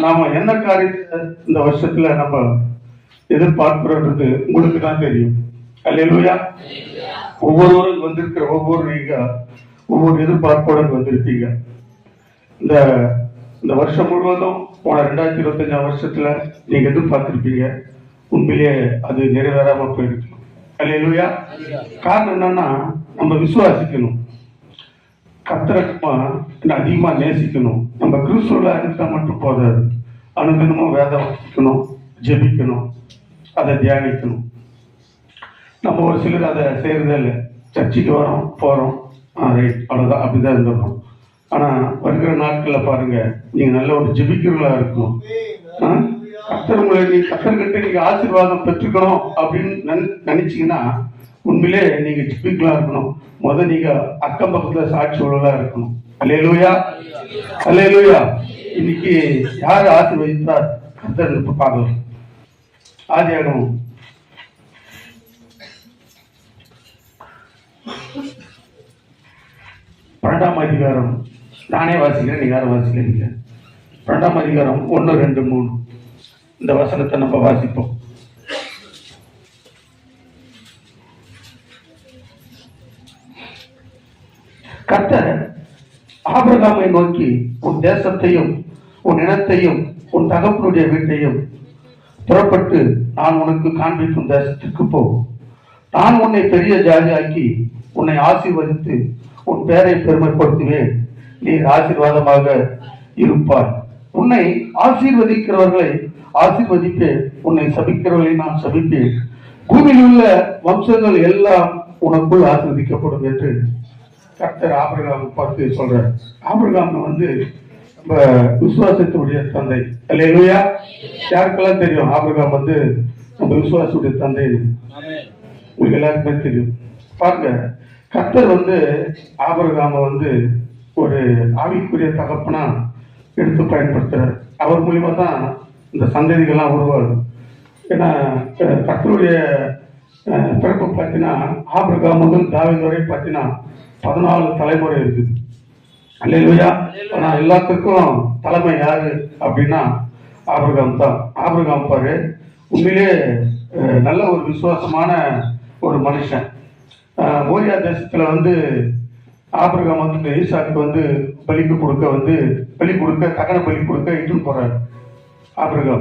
நாம என்ன காரியத்தை இந்த வருஷத்துல நம்ம எதிர்பார்க்கிறோன்றது உங்களுக்கு தான் தெரியும். அல்லேலூயா. ஒவ்வொருவரும் வந்திருக்கிற ஒவ்வொரு எதிர்பார்ப்போட வந்திருப்பீங்க. இந்த வருஷம் முழுவதும் போன 2025 வருஷத்துல நீங்க எதிர்பார்த்திருப்பீங்க. உண்மையிலேயே அது நிறைவேறாம போயிருக்கு. அல்லேலூயா. காரணம் என்னன்னா, நம்ம விசுவாசிக்கணும், கர்த்தரமா அதிகமா நேசிக்கணும். நம்ம கிறிஸ்துவ இருந்தா மட்டும் போதாது, அனுதினமும் வேதம் வாசிக்கணும், ஜெபிக்கணும், அதை தியானிக்கணும். நம்ம ஒரு சிலர் அதை செய்யறதே இல்லை. சர்ச்சைக்கு வரோம், போறோம், ரைட், அவ்வளோதான், அப்படிதான் இருந்துடணும். ஆனா வருகிற நாட்கள்ல பாருங்க, நீங்க நல்ல ஒரு ஜெபிக்கிறவங்களா இருக்கணும். கர்த்தர்கிட்ட நீங்க ஆசீர்வாதம் பெற்றுக்கணும் அப்படின்னு நினைச்சீங்கன்னா உண்மையிலே நீங்க ஜெபிக்கலாம் இருக்கணும். நீங்க அக்கம் பக்கத்துல சாட்சி உள்ளதா இருக்கணும். அல்லேலூயா, அல்லேலூயா. இன்னைக்கு யாரு ஆசீர்வதித்தார் கர்த்தர் பார்க்கலாம். ஆதியாகமம் 12ஆம் அதிகாரம், நானே வாசிக்கிறேன், நீங்க யாரும் வாசிக்கிறீங்க. 12ஆம் அதிகாரம் 1, 2, 3 இந்த வசனத்தை நம்ம வாசிப்போம். கர்த்தர் ஆபிரகாமை நோக்கி, உன் தேசத்தையும் உன் இனத்தையும் உன் தகப்பனுடைய வீட்டையும் புறப்பட்டு நான் உனக்கு காண்பிக்கும் தேசத்திற்கு போ. நான் உன்னை பெரிய ஜாதியாக்கி உன்னை ஆசீர்வதித்து உன் பேரை பெருமைப்படுத்துவேன். நீ ஆசீர்வாதமாக இருப்பாய். உன்னை ஆசீர்வதிக்கிறவர்களை ஆசீர்வதிப்பேன், உன்னை சபிக்கிறவர்களை நான் சபிப்பேன். பூமியில் உள்ள வம்சங்கள் எல்லாம் உனக்குள் ஆசீர்வதிக்கப்படும் என்று கர்த்தர் ஆபிரகாம் பார்த்து சொல்றார். ஆபிரகாம் விசுவாசத்துடைய தந்தை. அல்லேலூயா. யாருக்கெல்லாம் தெரியும் ஆபிரகாம் நம்ம விசுவாசத்துடைய தந்தை? உங்களுக்கு எல்லாருக்குமே தெரியும். பாருங்க, கர்த்தர் ஆபிரகாம ஒரு ஆவிக்குரிய தகப்பனா எடுத்து பயன்படுத்துறார். அவர் மூலியமா தான் இந்த சந்ததிகள்லாம் உருவாது. ஏன்னா கர்த்தருடைய பிறப்பு பார்த்தீங்கன்னா ஆபிரகாம் முதல் தாவீது வரை பார்த்தீங்கன்னா 14 தலைமுறை இருக்குது. அல்லேலூயா. ஆனா எல்லாத்துக்கும் தலைமை யாரு அப்படின்னா ஆபிரகாம் தான். ஆபிரகாம் பாரு, உண்மையிலே நல்ல ஒரு விசுவாசமான ஒரு மனுஷன். மோரியா தேசத்துல ஆபிரகாம் ஈசாக்கு பலி கொடுக்க தகன பலி கொடுக்க இட்டுன்னு போறாரு ஆபிரகாம்.